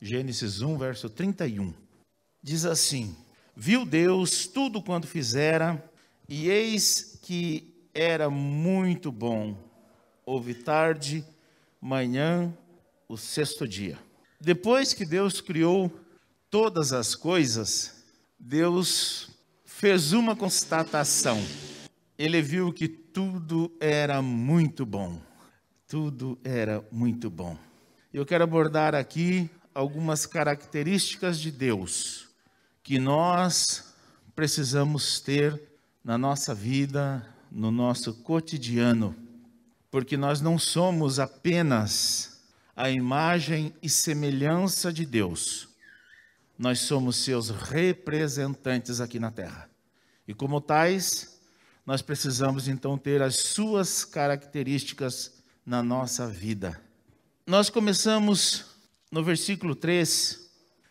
Gênesis 1, verso 31. Diz assim: viu Deus tudo quanto fizera, e eis que era muito bom. Houve tarde, manhã, o sexto dia. Depois que Deus criou todas as coisas, Deus fez uma constatação. Ele viu que tudo era muito bom. Tudo era muito bom. Eu quero abordar aqui algumas características de Deus que nós precisamos ter na nossa vida, no nosso cotidiano, porque nós não somos apenas a imagem e semelhança de Deus, nós somos seus representantes aqui na terra. E como tais, nós precisamos então ter as suas características na nossa vida. Nós começamos no versículo 3,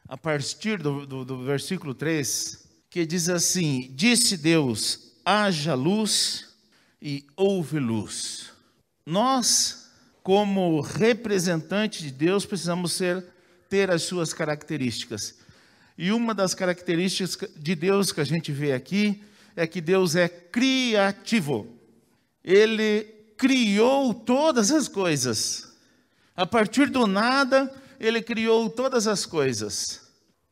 a partir do versículo 3, que diz assim: disse Deus, haja luz e houve luz. Nós, como representante de Deus, precisamos ter as suas características. E uma das características de Deus que a gente vê aqui é que Deus é criativo. Ele criou todas as coisas. A partir do nada, Ele criou todas as coisas.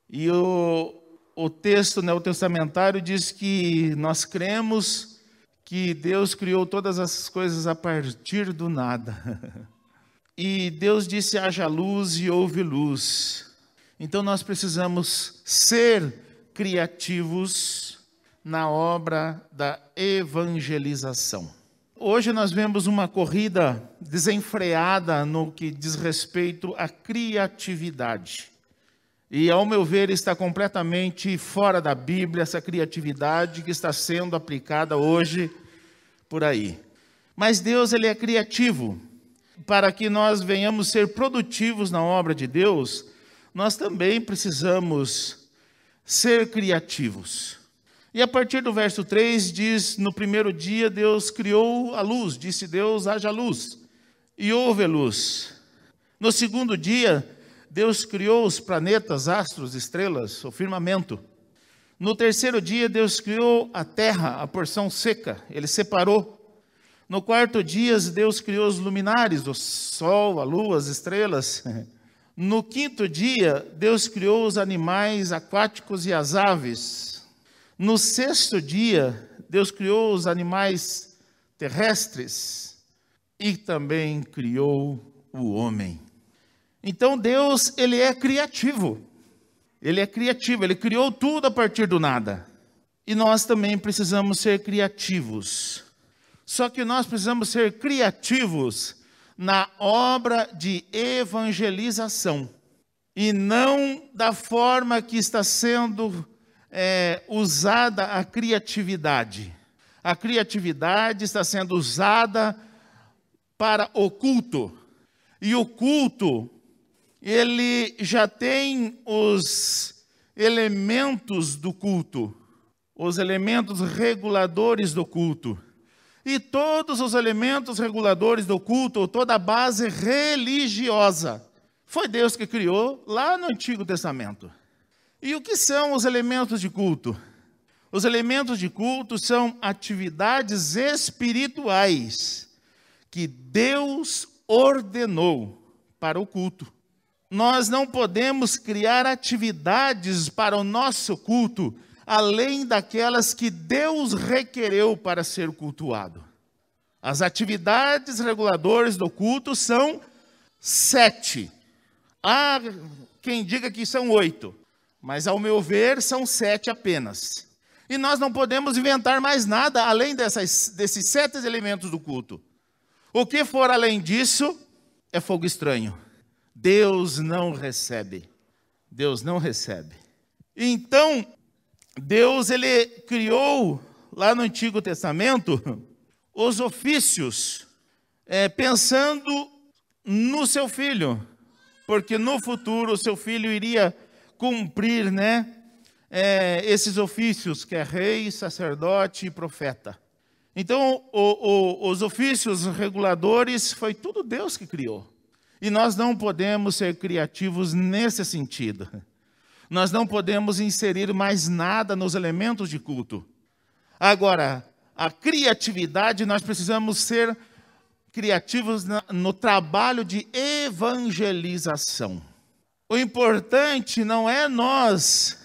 E o texto neotestamentário diz que nós cremos que Deus criou todas as coisas a partir do nada. E Deus disse, haja luz e houve luz. Então nós precisamos ser criativos na obra da evangelização. Hoje nós vemos uma corrida desenfreada no que diz respeito à criatividade. E, ao meu ver, está completamente fora da Bíblia essa criatividade que está sendo aplicada hoje por aí. Mas Deus, Ele é criativo. Para que nós venhamos ser produtivos na obra de Deus, nós também precisamos ser criativos. E a partir do verso 3 diz, no primeiro dia Deus criou a luz, disse Deus, haja luz, e houve luz. No segundo dia, Deus criou os planetas, astros, estrelas, o firmamento. No terceiro dia, Deus criou a terra, a porção seca, Ele separou. No quarto dia, Deus criou os luminares, o sol, a lua, as estrelas. No quinto dia, Deus criou os animais aquáticos e as aves. No sexto dia, Deus criou os animais terrestres e também criou o homem. Então Deus, Ele é criativo. Ele é criativo, Ele criou tudo a partir do nada. E nós também precisamos ser criativos. Só que nós precisamos ser criativos na obra de evangelização. E não da forma que está sendo usada a criatividade. A criatividade está sendo usada para o culto. E o culto, ele já tem os elementos do culto, os elementos reguladores do culto. E todos os elementos reguladores do culto, toda a base religiosa, foi Deus que criou lá no Antigo Testamento. E o que são os elementos de culto? Os elementos de culto são atividades espirituais que Deus ordenou para o culto. Nós não podemos criar atividades para o nosso culto além daquelas que Deus requereu para ser cultuado. As atividades reguladoras do culto são 7. Há quem diga que são 8. Mas, ao meu ver, são 7 apenas. E nós não podemos inventar mais nada além desses 7 elementos do culto. O que for além disso é fogo estranho. Deus não recebe. Deus não recebe. Então, Deus, Ele criou, lá no Antigo Testamento, os ofícios, pensando no seu filho. Porque no futuro o seu filho iria cumprir, esses ofícios, que é rei, sacerdote e profeta. Então, os ofícios reguladores, foi tudo Deus que criou. E nós não podemos ser criativos nesse sentido. Nós não podemos inserir mais nada nos elementos de culto. Agora, a criatividade, nós precisamos ser criativos no trabalho de evangelização. O importante não é nós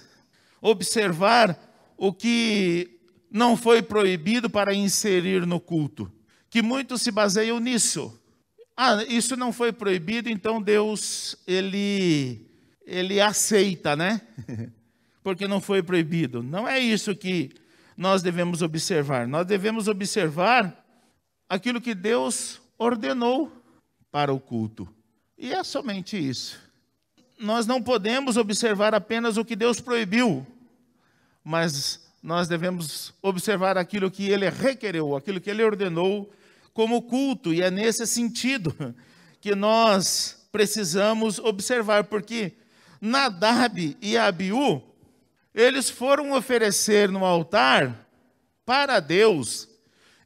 observar o que não foi proibido para inserir no culto, que muitos se baseiam nisso. Isso não foi proibido, então Deus, ele aceita, né? Porque não foi proibido. Não é isso que nós devemos observar. Nós devemos observar aquilo que Deus ordenou para o culto. E é somente isso. Nós não podemos observar apenas o que Deus proibiu, mas nós devemos observar aquilo que Ele requereu, aquilo que Ele ordenou como culto. E é nesse sentido que nós precisamos observar, porque Nadab e Abiú, eles foram oferecer no altar para Deus,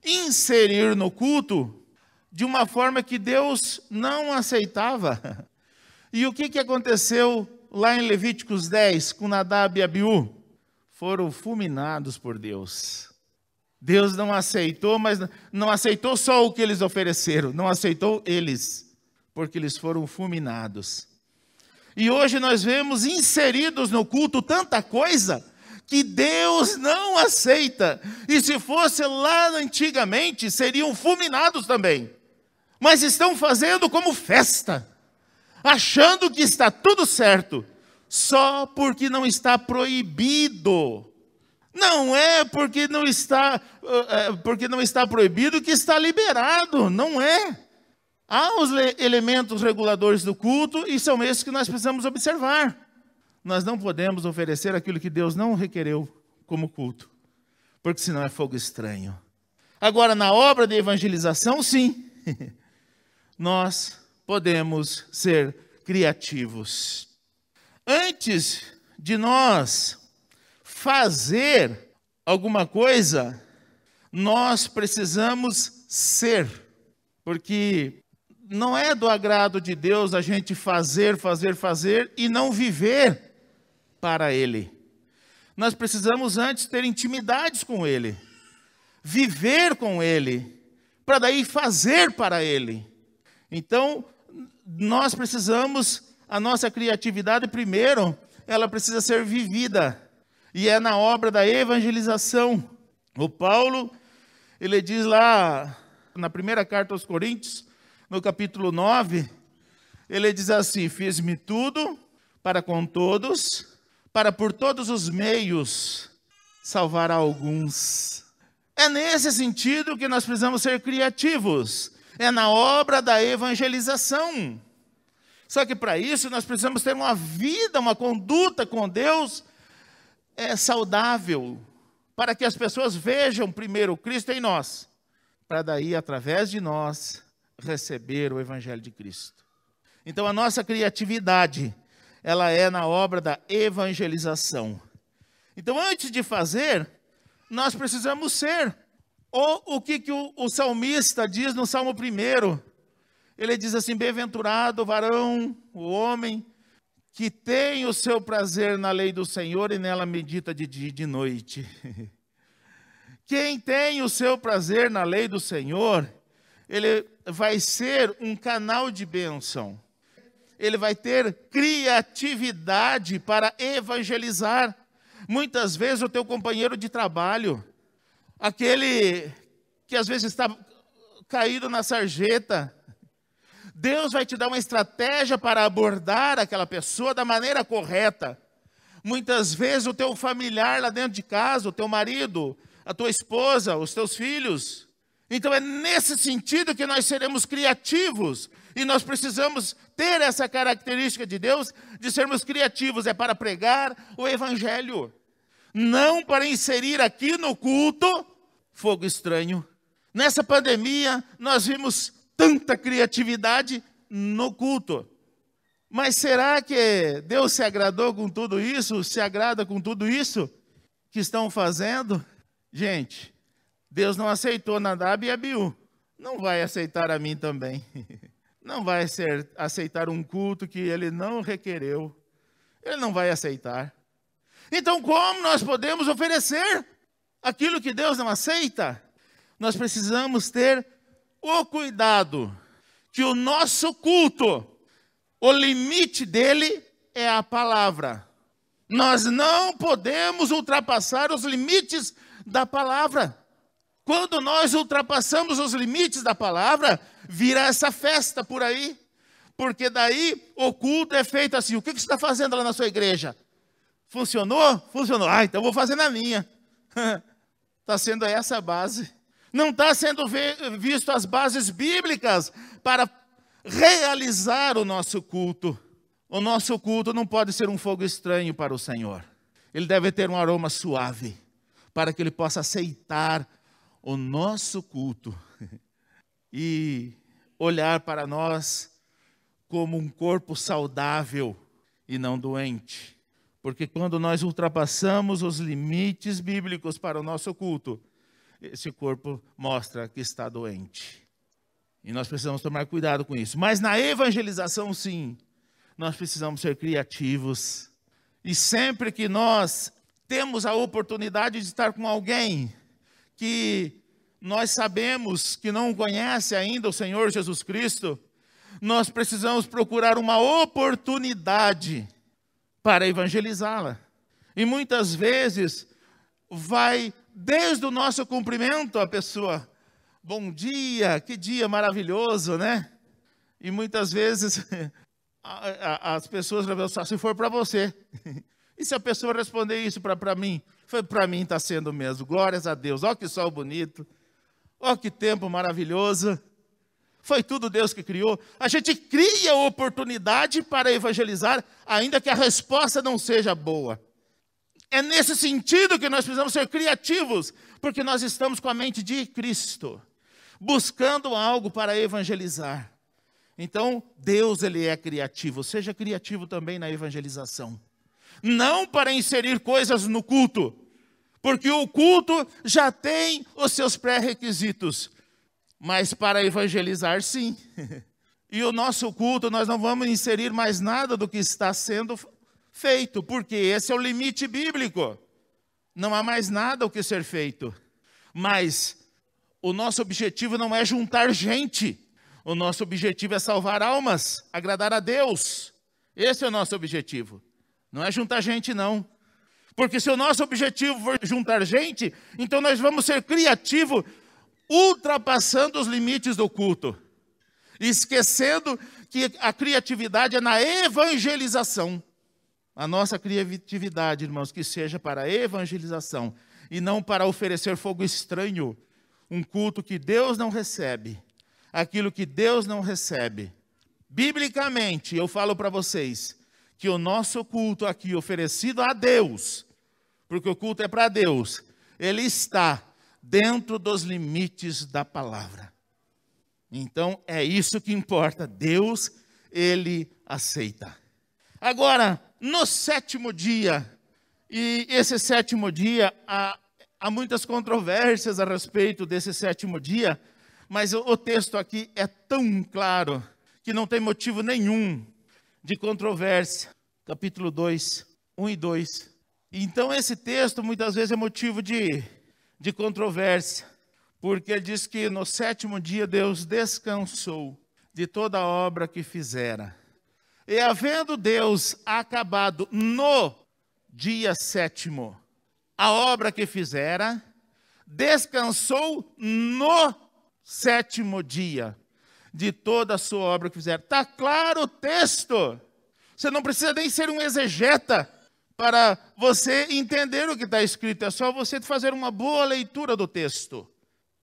inserir no culto de uma forma que Deus não aceitava. E o que aconteceu lá em Levíticos 10 com Nadab e Abiú? Foram fulminados por Deus. Deus não aceitou, mas não aceitou só o que eles ofereceram, não aceitou eles, porque eles foram fulminados. E hoje nós vemos inseridos no culto tanta coisa que Deus não aceita. E se fosse lá antigamente, seriam fulminados também. Mas estão fazendo como festa, achando que está tudo certo, só porque não está proibido. Não é porque não está proibido que está liberado, não é. Há os elementos reguladores do culto e são esses que nós precisamos observar. Nós não podemos oferecer aquilo que Deus não requereu como culto, porque senão é fogo estranho. Agora, na obra de evangelização, sim, nós podemos ser criativos. Antes de nós fazer alguma coisa, nós precisamos ser, porque não é do agrado de Deus a gente fazer e não viver para Ele. Nós precisamos antes ter intimidades com Ele, viver com Ele, para daí fazer para Ele. Então, nós precisamos, a nossa criatividade primeiro, ela precisa ser vivida, e é na obra da evangelização. O Paulo, ele diz lá, na primeira carta aos Coríntios, no capítulo 9, ele diz assim: fiz-me tudo para com todos, para por todos os meios salvar alguns. É nesse sentido que nós precisamos ser criativos. É na obra da evangelização. Só que para isso nós precisamos ter uma vida, uma conduta com Deus saudável, para que as pessoas vejam primeiro Cristo em nós, para daí, através de nós, receber o Evangelho de Cristo. Então a nossa criatividade, ela é na obra da evangelização. Então antes de fazer, nós precisamos ser. O que o salmista diz no Salmo 1? Ele diz assim: bem-aventurado o varão, o homem, que tem o seu prazer na lei do Senhor e nela medita de dia e de noite. Quem tem o seu prazer na lei do Senhor, ele vai ser um canal de bênção. Ele vai ter criatividade para evangelizar. Muitas vezes o teu companheiro de trabalho, aquele que às vezes está caído na sarjeta, Deus vai te dar uma estratégia para abordar aquela pessoa da maneira correta. Muitas vezes o teu familiar lá dentro de casa, o teu marido, a tua esposa, os teus filhos. Então é nesse sentido que nós seremos criativos. E nós precisamos ter essa característica de Deus, de sermos criativos. É para pregar o Evangelho. Não para inserir aqui no culto fogo estranho. Nessa pandemia, nós vimos tanta criatividade no culto. Mas será que Deus se agradou com tudo isso? Se agrada com tudo isso que estão fazendo? Gente, Deus não aceitou Nadab e Abiú. Não vai aceitar a mim também. não vai aceitar um culto que ele não requereu. Ele não vai aceitar. Então, como nós podemos oferecer aquilo que Deus não aceita? Nós precisamos ter o cuidado que o nosso culto, o limite dele é a palavra. Nós não podemos ultrapassar os limites da palavra. Quando nós ultrapassamos os limites da palavra, vira essa festa por aí. Porque daí o culto é feito assim. O que você está fazendo lá na sua igreja? Funcionou? Funcionou. Ah, então vou fazer na minha. Está sendo essa a base. Não está sendo visto as bases bíblicas para realizar o nosso culto. O nosso culto não pode ser um fogo estranho para o Senhor. Ele deve ter um aroma suave, para que Ele possa aceitar o nosso culto e olhar para nós como um corpo saudável e não doente. Porque quando nós ultrapassamos os limites bíblicos para o nosso culto, esse corpo mostra que está doente. E nós precisamos tomar cuidado com isso. Mas na evangelização, sim, nós precisamos ser criativos. E sempre que nós temos a oportunidade de estar com alguém que nós sabemos que não conhece ainda o Senhor Jesus Cristo, nós precisamos procurar uma oportunidade para evangelizá-la. E muitas vezes vai desde o nosso cumprimento a pessoa, bom dia, que dia maravilhoso, né? E muitas vezes as pessoas vão pensar, se for para você. E se a pessoa responder isso para mim? Para mim está sendo mesmo, glórias a Deus. Olha que sol bonito, olha que tempo maravilhoso. Foi tudo Deus que criou. A gente cria oportunidade para evangelizar, ainda que a resposta não seja boa. É nesse sentido que nós precisamos ser criativos, porque nós estamos com a mente de Cristo, buscando algo para evangelizar. Então, Deus, Ele é criativo. Seja criativo também na evangelização. Não para inserir coisas no culto, porque o culto já tem os seus pré-requisitos. Mas para evangelizar, sim. E o nosso culto, nós não vamos inserir mais nada do que está sendo feito, porque esse é o limite bíblico. Não há mais nada o que ser feito. Mas o nosso objetivo não é juntar gente. O nosso objetivo é salvar almas, agradar a Deus. Esse é o nosso objetivo. Não é juntar gente, não. Porque se o nosso objetivo for juntar gente, então nós vamos ser criativos, ultrapassando os limites do culto. Esquecendo que a criatividade é na evangelização. A nossa criatividade, irmãos, que seja para a evangelização e não para oferecer fogo estranho, um culto que Deus não recebe, aquilo que Deus não recebe. Biblicamente, eu falo para vocês que o nosso culto aqui oferecido a Deus, porque o culto é para Deus, ele está dentro dos limites da palavra. Então, é isso que importa. Deus, Ele aceita. Agora, no sétimo dia, e esse sétimo dia, há muitas controvérsias a respeito desse sétimo dia, mas o texto aqui é tão claro que não tem motivo nenhum de controvérsia. Capítulo 2, 1 e 2. Então, esse texto muitas vezes é motivo de controvérsia, porque diz que no sétimo dia Deus descansou de toda a obra que fizera. E havendo Deus acabado no dia sétimo a obra que fizera, descansou no sétimo dia de toda a sua obra que fizera. Está claro o texto. Você não precisa nem ser um exegeta para você entender o que está escrito. É só você fazer uma boa leitura do texto.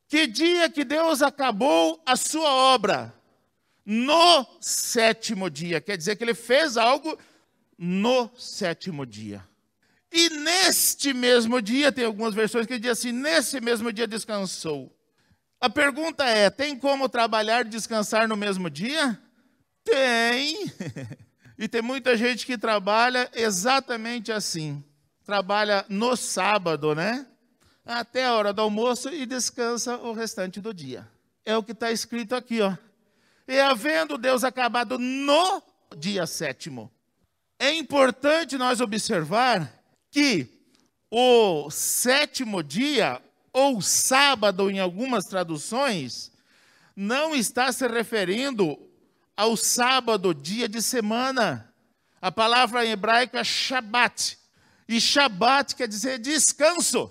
Que dia que Deus acabou a sua obra? No sétimo dia. Quer dizer que Ele fez algo no sétimo dia. E neste mesmo dia, tem algumas versões que dizem assim, nesse mesmo dia descansou. A pergunta é, tem como trabalhar e descansar no mesmo dia? Tem. E tem muita gente que trabalha exatamente assim. Trabalha no sábado, né? Até a hora do almoço e descansa o restante do dia. É o que está escrito aqui, ó. E havendo Deus acabado no dia sétimo. É importante nós observar que o sétimo dia, ou sábado em algumas traduções, não está se referindo ao sábado, dia de semana. A palavra em hebraico é Shabat. E Shabat quer dizer descanso.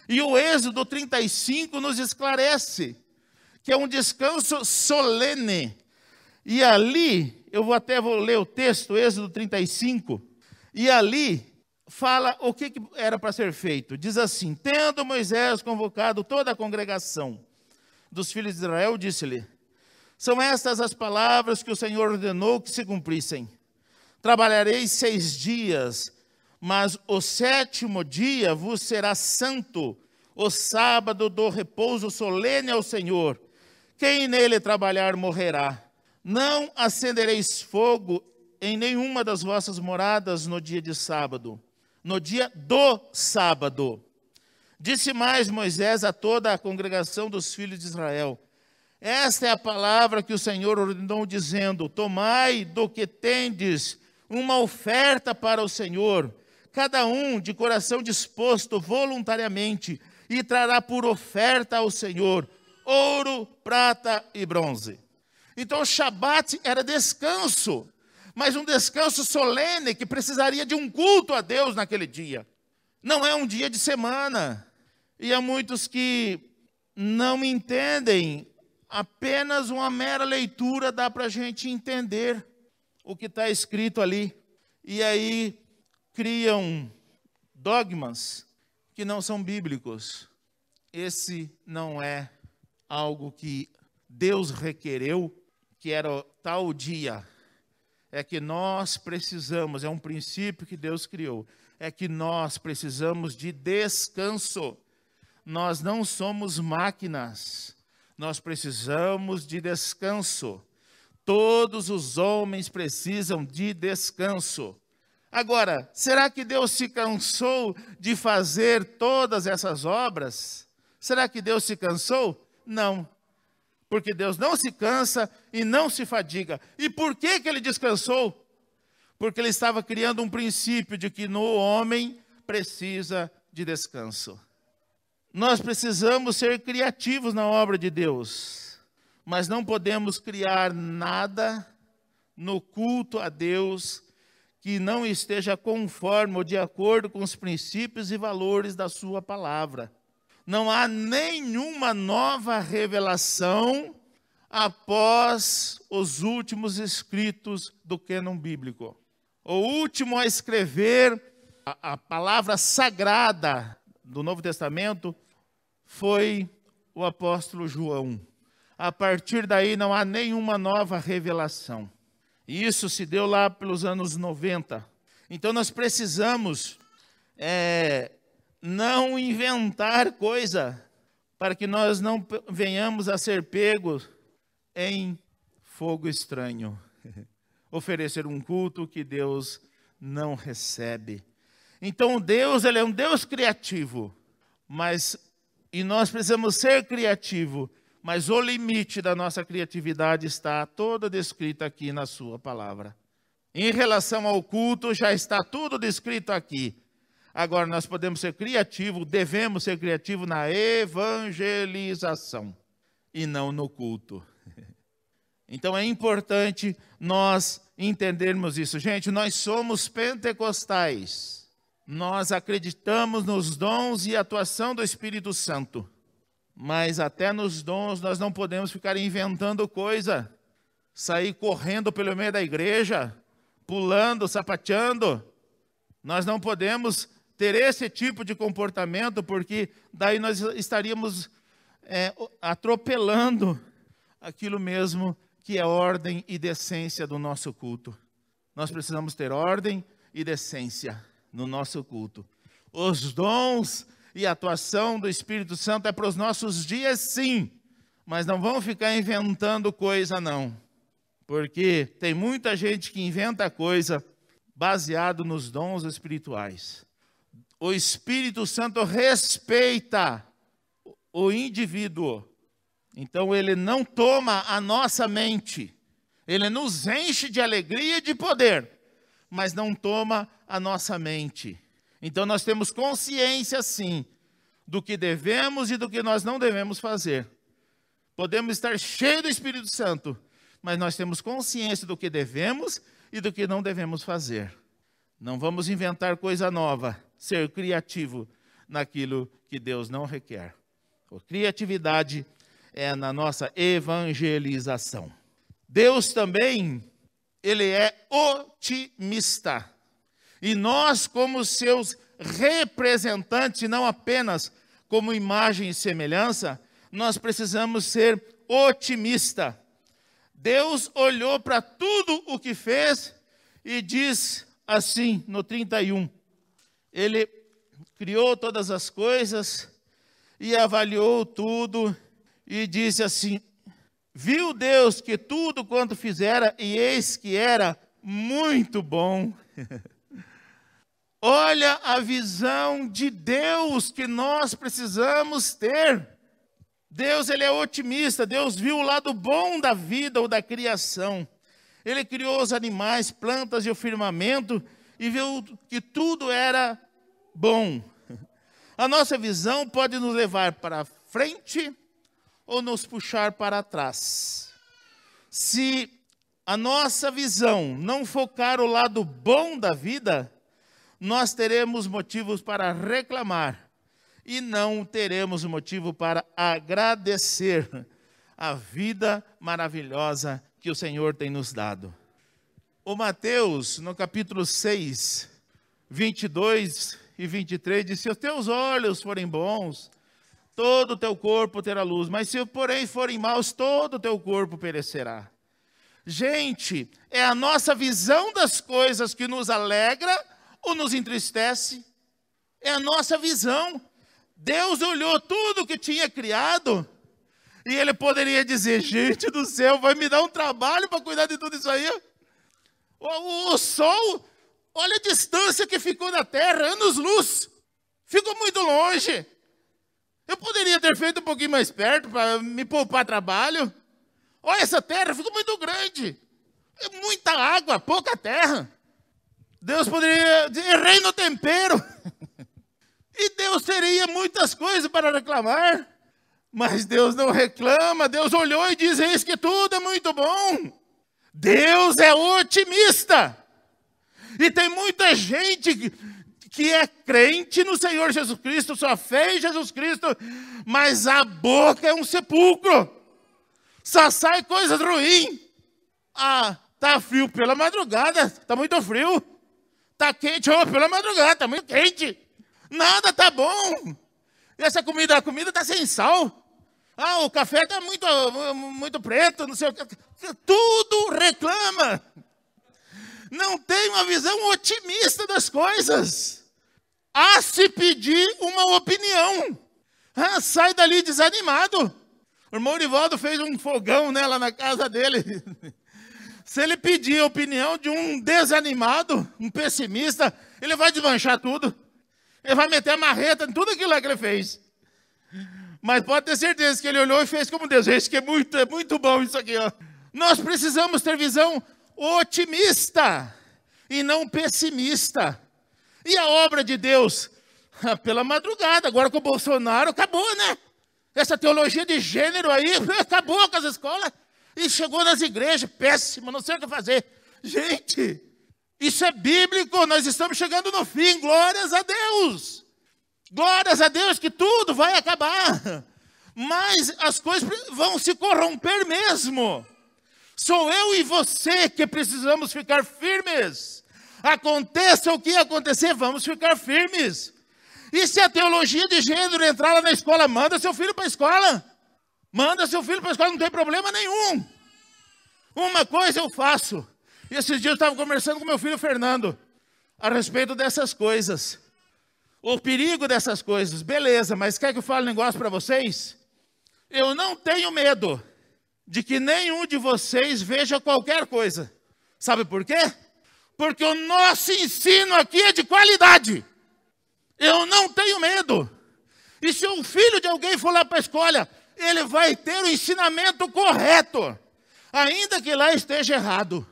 E o Êxodo 35 nos esclarece que é um descanso solene. E ali, eu vou ler o texto, Êxodo 35, e ali fala o que era para ser feito. Diz assim: tendo Moisés convocado toda a congregação dos filhos de Israel, disse-lhe: são estas as palavras que o Senhor ordenou que se cumprissem. Trabalhareis 6 dias, mas o sétimo dia vos será santo, o sábado do repouso solene ao Senhor. Quem nele trabalhar morrerá. Não acendereis fogo em nenhuma das vossas moradas no dia de sábado, no dia do sábado. Disse mais Moisés a toda a congregação dos filhos de Israel: esta é a palavra que o Senhor ordenou, dizendo: tomai do que tendes uma oferta para o Senhor, cada um de coração disposto voluntariamente, e trará por oferta ao Senhor ouro, prata e bronze. Então o Shabat era descanso, mas um descanso solene que precisaria de um culto a Deus naquele dia. Não é um dia de semana. E há muitos que não entendem, apenas uma mera leitura dá para a gente entender o que está escrito ali. E aí criam dogmas que não são bíblicos. Esse não é algo que Deus requereu, que era tal dia. É que nós precisamos, é um princípio que Deus criou, é que nós precisamos de descanso. Nós não somos máquinas, nós precisamos de descanso. Todos os homens precisam de descanso. Agora, será que Deus se cansou de fazer todas essas obras? Será que Deus se cansou? Não, porque Deus não se cansa e não se fadiga. E por que ele descansou? Porque ele estava criando um princípio de que no homem precisa de descanso. Nós precisamos ser criativos na obra de Deus, mas não podemos criar nada no culto a Deus que não esteja conforme ou de acordo com os princípios e valores da sua palavra. Não há nenhuma nova revelação após os últimos escritos do cânon bíblico. O último a escrever a palavra sagrada do Novo Testamento foi o apóstolo João. A partir daí não há nenhuma nova revelação. E isso se deu lá pelos anos 90. Então nós precisamos não inventar coisa para que nós não venhamos a ser pegos em fogo estranho. Oferecer um culto que Deus não recebe. Então Deus, ele é um Deus criativo, e nós precisamos ser criativos, mas o limite da nossa criatividade está toda descrita aqui na sua palavra. Em relação ao culto, já está tudo descrito aqui. Agora, nós podemos ser criativos, devemos ser criativos na evangelização e não no culto. Então, é importante nós entendermos isso. Gente, nós somos pentecostais. Nós acreditamos nos dons e atuação do Espírito Santo. Mas até nos dons nós não podemos ficar inventando coisa. Sair correndo pelo meio da igreja, pulando, sapateando. Nós não podemos ter esse tipo de comportamento, porque daí nós estaríamos atropelando aquilo mesmo que é ordem e decência do nosso culto. Nós precisamos ter ordem e decência no nosso culto. Os dons e a atuação do Espírito Santo é para os nossos dias, sim, mas não vão ficar inventando coisa, não. Porque tem muita gente que inventa coisa baseado nos dons espirituais. O Espírito Santo respeita o indivíduo. Então ele não toma a nossa mente. Ele nos enche de alegria e de poder, mas não toma a nossa mente. Então nós temos consciência, sim, do que devemos e do que nós não devemos fazer. Podemos estar cheios do Espírito Santo, mas nós temos consciência do que devemos e do que não devemos fazer. Não vamos inventar coisa nova, ser criativo naquilo que Deus não requer. A criatividade é na nossa evangelização. Deus também, ele é otimista. E nós, como seus representantes, não apenas como imagem e semelhança, nós precisamos ser otimistas. Deus olhou para tudo o que fez e diz assim, no 31, ele criou todas as coisas e avaliou tudo e disse assim, viu Deus que tudo quanto fizera, e eis que era muito bom. Olha a visão de Deus que nós precisamos ter. Deus, ele é otimista. Deus viu o lado bom da vida ou da criação. Ele criou os animais, plantas e o firmamento e viu que tudo era bom. A nossa visão pode nos levar para frente ou nos puxar para trás. Se a nossa visão não focar o lado bom da vida, nós teremos motivos para reclamar e não teremos motivo para agradecer a vida maravilhosa que o Senhor tem nos dado. O Mateus, no capítulo 6, 22 e 23, diz, se os teus olhos forem bons, todo o teu corpo terá luz, mas se porém forem maus, todo o teu corpo perecerá. Gente, é a nossa visão das coisas que nos alegra ou nos entristece? É a nossa visão. Deus olhou tudo que tinha criado e ele poderia dizer, gente do céu, vai me dar um trabalho para cuidar de tudo isso aí? O sol, olha a distância que ficou da terra, anos-luz, ficou muito longe. Eu poderia ter feito um pouquinho mais perto para me poupar trabalho. Olha, essa terra ficou muito grande. É muita água, pouca terra. Deus poderia dizer, errei no tempero. E Deus teria muitas coisas para reclamar. Mas Deus não reclama. Deus olhou e diz, eis que tudo é muito bom. Deus é otimista. E tem muita gente que é crente no Senhor Jesus Cristo, sua fé em Jesus Cristo, mas a boca é um sepulcro. Só sai coisas ruins. Ah, tá frio pela madrugada, tá muito frio. Tá quente, pela madrugada, tá muito quente. Nada tá bom. Essa comida, a comida tá sem sal. Ah, o café tá muito preto, não sei o que. Tudo reclama. Não tem uma visão otimista das coisas. A se pedir uma opinião. Ah, sai dali desanimado. O irmão Rivaldo fez um fogão, né, lá na casa dele. Se ele pedir a opinião de um desanimado, um pessimista, ele vai desmanchar tudo. Ele vai meter a marreta em tudo aquilo lá que ele fez. Mas pode ter certeza que ele olhou e fez como Deus. Isso que é muito bom isso aqui, ó. Nós precisamos ter visão otimista e não pessimista. E a obra de Deus? Pela madrugada, agora com o Bolsonaro, acabou, né? Essa teologia de gênero aí, acabou com as escolas. E chegou nas igrejas, péssimo, não sei o que fazer. Gente, isso é bíblico, nós estamos chegando no fim, glórias a Deus. Glórias a Deus que tudo vai acabar. Mas as coisas vão se corromper mesmo. Sou eu e você que precisamos ficar firmes. Aconteça o que acontecer, vamos ficar firmes. E se a teologia de gênero entrar lá na escola, manda seu filho para a escola. Manda seu filho para a escola, não tem problema nenhum. Uma coisa eu faço. E esses dias eu estava conversando com meu filho Fernando a respeito dessas coisas. O perigo dessas coisas. Beleza, mas quer que eu fale um negócio para vocês? Eu não tenho medo de que nenhum de vocês veja qualquer coisa. Sabe por quê? Porque o nosso ensino aqui é de qualidade. Eu não tenho medo. E se um filho de alguém for lá para a escola ele vai ter o ensinamento correto, ainda que lá esteja errado.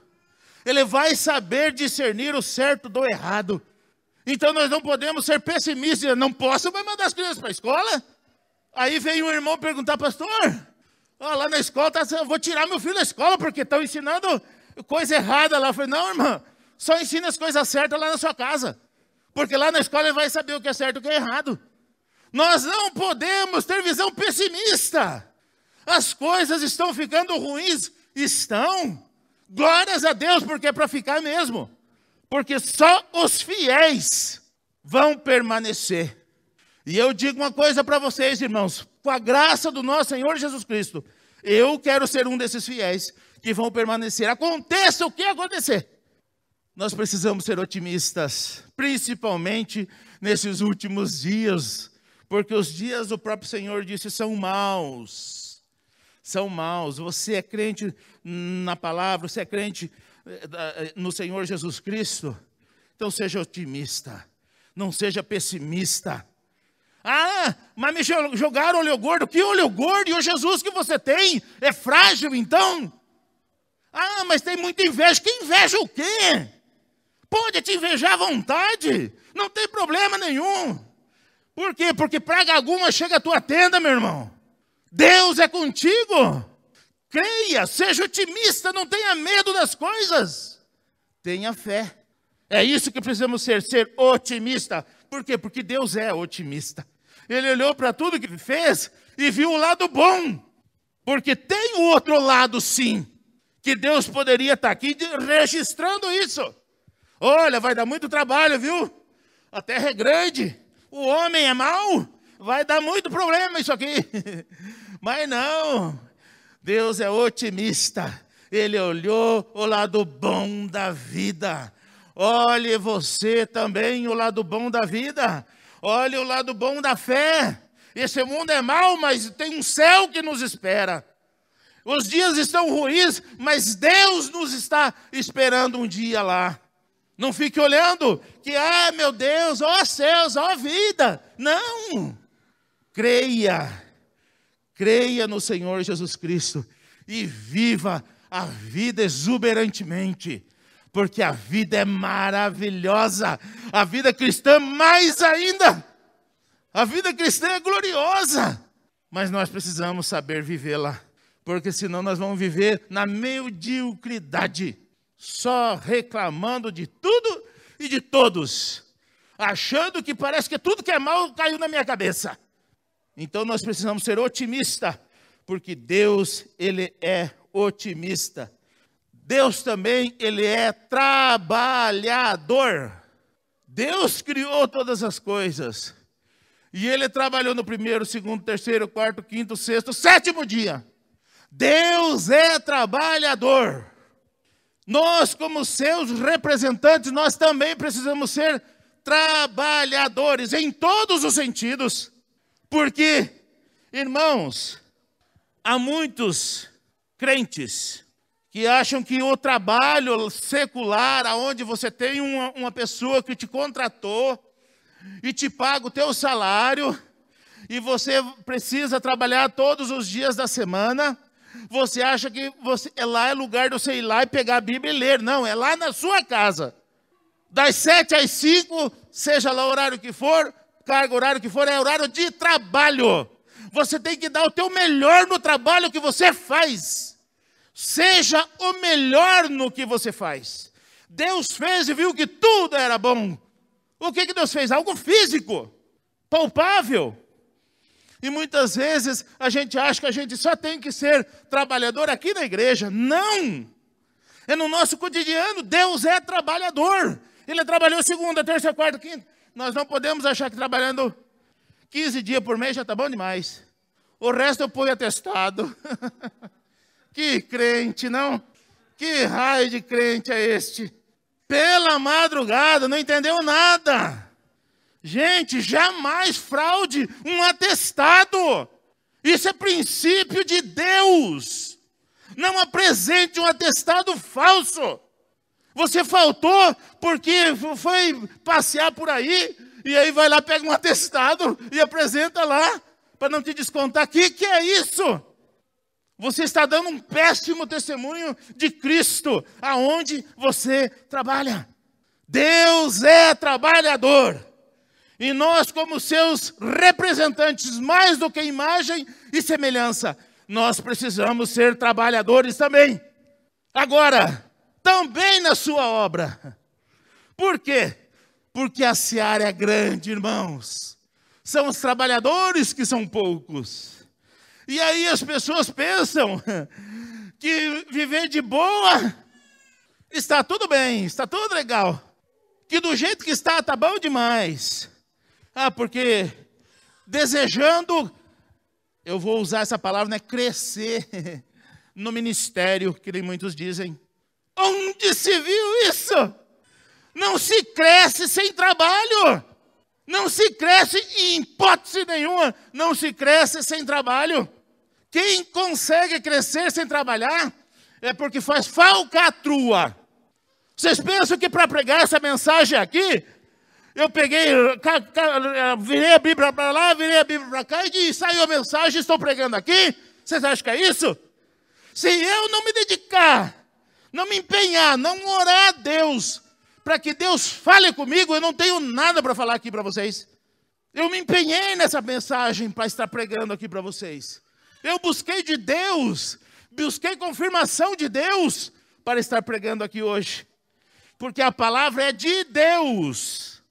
Ele vai saber discernir o certo do errado. Então nós não podemos ser pessimistas. Não posso mais mandar as crianças para a escola? Aí vem um irmão perguntar, pastor, lá na escola, eu vou tirar meu filho da escola porque estão ensinando coisa errada lá. Eu falei, não, irmão, só ensina as coisas certas lá na sua casa. Porque lá na escola ele vai saber o que é certo e o que é errado. Nós não podemos ter visão pessimista. As coisas estão ficando ruins? Estão. Glórias a Deus, porque é para ficar mesmo. Porque só os fiéis vão permanecer. E eu digo uma coisa para vocês, irmãos. Com a graça do nosso Senhor Jesus Cristo, eu quero ser um desses fiéis que vão permanecer. Aconteça o que acontecer. Nós precisamos ser otimistas, principalmente nesses últimos dias. Porque os dias, o próprio Senhor disse, são maus. São maus. Você é crente na palavra, você é crente no Senhor Jesus Cristo. Então seja otimista. Não seja pessimista. Ah, mas me jogaram olho gordo. Que olho gordo? E o Jesus que você tem é frágil, então? Ah, mas tem muita inveja. Que inveja o quê? Pode te invejar à vontade. Não tem problema nenhum. Por quê? Porque praga alguma chega à tua tenda, meu irmão. Deus é contigo. Creia, seja otimista, não tenha medo das coisas. Tenha fé. É isso que precisamos ser otimista. Por quê? Porque Deus é otimista. Ele olhou para tudo que fez e viu o lado bom. Porque tem o outro lado, sim, que Deus poderia estar aqui registrando isso. Olha, vai dar muito trabalho, viu? A terra é grande. O homem é mau, vai dar muito problema isso aqui. Mas não, Deus é otimista. Ele olhou o lado bom da vida. Olhe você também o lado bom da vida. Olhe o lado bom da fé. Esse mundo é mau, mas tem um céu que nos espera. Os dias estão ruins, mas Deus nos está esperando um dia lá. Não fique olhando que, meu Deus, ó céus, ó vida. Não. Creia. Creia no Senhor Jesus Cristo e viva a vida exuberantemente. Porque a vida é maravilhosa. A vida cristã mais ainda. A vida cristã é gloriosa. Mas nós precisamos saber vivê-la. Porque senão nós vamos viver na mediocridade. Só reclamando de tudo e de todos. Achando que parece que tudo que é mal caiu na minha cabeça. Então nós precisamos ser otimistas. Porque Deus, Ele é otimista. Deus também, Ele é trabalhador. Deus criou todas as coisas. E Ele trabalhou no primeiro, segundo, terceiro, quarto, quinto, sexto, sétimo dia. Deus é trabalhador. Nós, como seus representantes, nós também precisamos ser trabalhadores em todos os sentidos. Porque, irmãos, há muitos crentes que acham que o trabalho secular, onde você tem uma pessoa que te contratou e te paga o teu salário, e você precisa trabalhar todos os dias da semana, você acha que lá é lugar de você ir lá e pegar a Bíblia e ler. Não, é lá na sua casa. Das 7 às 5, seja lá o horário que for, carga horário que for, é horário de trabalho. Você tem que dar o teu melhor no trabalho que você faz. Seja o melhor no que você faz. Deus fez e viu que tudo era bom. O que Deus fez? Algo físico, palpável. E muitas vezes a gente acha que a gente só tem que ser trabalhador aqui na igreja. Não! É no nosso cotidiano. Deus é trabalhador. Ele trabalhou segunda, terça, quarta, quinta. Nós não podemos achar que trabalhando 15 dias por mês já está bom demais. O resto eu ponho atestado. Que crente, não? Que raio de crente é este? Pela madrugada, não entendeu nada. Gente, jamais fraude um atestado. Isso é princípio de Deus. Não apresente um atestado falso. Você faltou porque foi passear por aí, e aí vai lá, pega um atestado e apresenta lá. para não te descontar. Que é isso? Você está dando um péssimo testemunho de Cristo, aonde você trabalha. Deus é trabalhador. E nós, como seus representantes, mais do que imagem e semelhança, nós precisamos ser trabalhadores também. Agora, também na sua obra. Por quê? Porque a seara é grande, irmãos. São os trabalhadores que são poucos. E aí as pessoas pensam que viver de boa está tudo bem, está tudo legal. Que do jeito que está bom demais. Porque desejando, eu vou usar essa palavra, né, crescer no ministério, que nem muitos dizem. Onde se viu isso? Não se cresce sem trabalho. Não se cresce em hipótese nenhuma. Não se cresce sem trabalho. Quem consegue crescer sem trabalhar é porque faz falcatrua. Vocês pensam que para pregar essa mensagem aqui, eu peguei, virei a Bíblia para lá, virei a Bíblia para cá e saiu a mensagem, estou pregando aqui? Vocês acham que é isso? Se eu não me dedicar, não me empenhar, não orar a Deus, para que Deus fale comigo, eu não tenho nada para falar aqui para vocês. Eu me empenhei nessa mensagem para estar pregando aqui para vocês. Eu busquei de Deus, busquei confirmação de Deus para estar pregando aqui hoje. Porque a palavra é de Deus.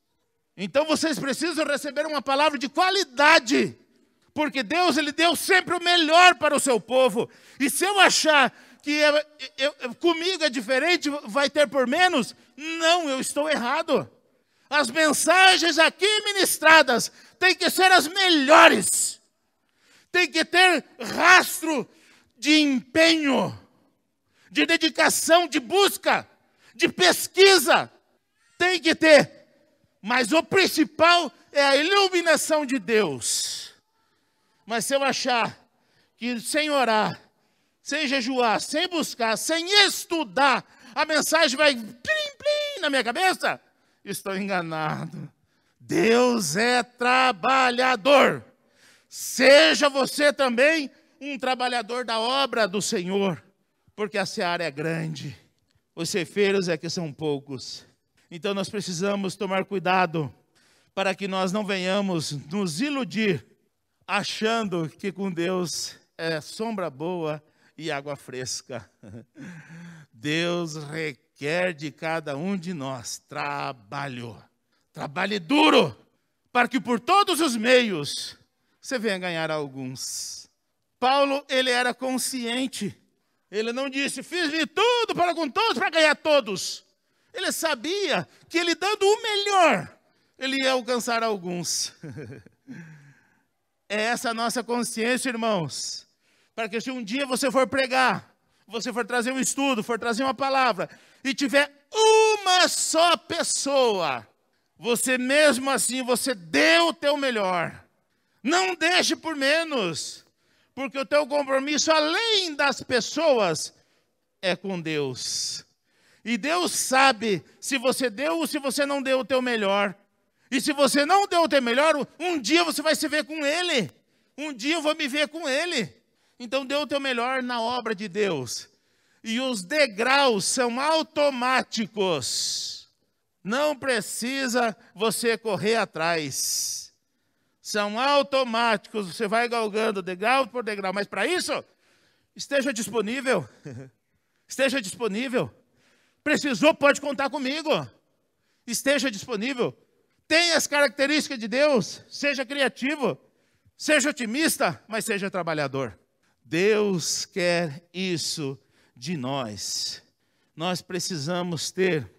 Então vocês precisam receber uma palavra de qualidade. Porque Deus, Ele deu sempre o melhor para o seu povo. E se eu achar que comigo é diferente, vai ter por menos, não, eu estou errado. As mensagens aqui ministradas têm que ser as melhores. Tem que ter rastro de empenho, de dedicação, de busca, de pesquisa. Tem que ter. Mas o principal é a iluminação de Deus. Mas se eu achar que sem orar, sem jejuar, sem buscar, sem estudar, a mensagem vai plim, plim na minha cabeça, estou enganado. Deus é trabalhador. Seja você também um trabalhador da obra do Senhor, porque a seara é grande, os ceifeiros é que são poucos. Então nós precisamos tomar cuidado para que nós não venhamos nos iludir, achando que com Deus é sombra boa e água fresca. Deus requer de cada um de nós trabalho, trabalhe duro, para que por todos os meios você venha ganhar alguns. Paulo, ele era consciente. Ele não disse, fiz de tudo para com todos, para ganhar todos. Ele sabia que ele dando o melhor, ele ia alcançar alguns. É essa a nossa consciência, irmãos. Para que se um dia você for pregar, você for trazer um estudo, for trazer uma palavra, e tiver uma só pessoa, você mesmo assim, você deu o teu melhor. Não deixe por menos, porque o teu compromisso, além das pessoas, é com Deus. E Deus sabe se você deu ou se você não deu o teu melhor. E se você não deu o teu melhor, um dia você vai se ver com Ele. Um dia eu vou me ver com Ele. Então dê o teu melhor na obra de Deus. E os degraus são automáticos. Não precisa você correr atrás. São automáticos, você vai galgando degrau por degrau. Mas para isso, esteja disponível. Esteja disponível. Precisou, pode contar comigo. Esteja disponível. Tenha as características de Deus. Seja criativo. Seja otimista, mas seja trabalhador. Deus quer isso de nós. Nós precisamos ter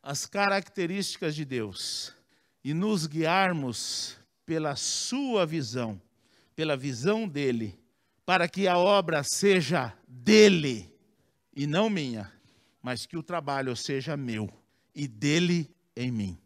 as características de Deus e nos guiarmos pela sua visão, pela visão dele, para que a obra seja dele e não minha, mas que o trabalho seja meu e dele em mim.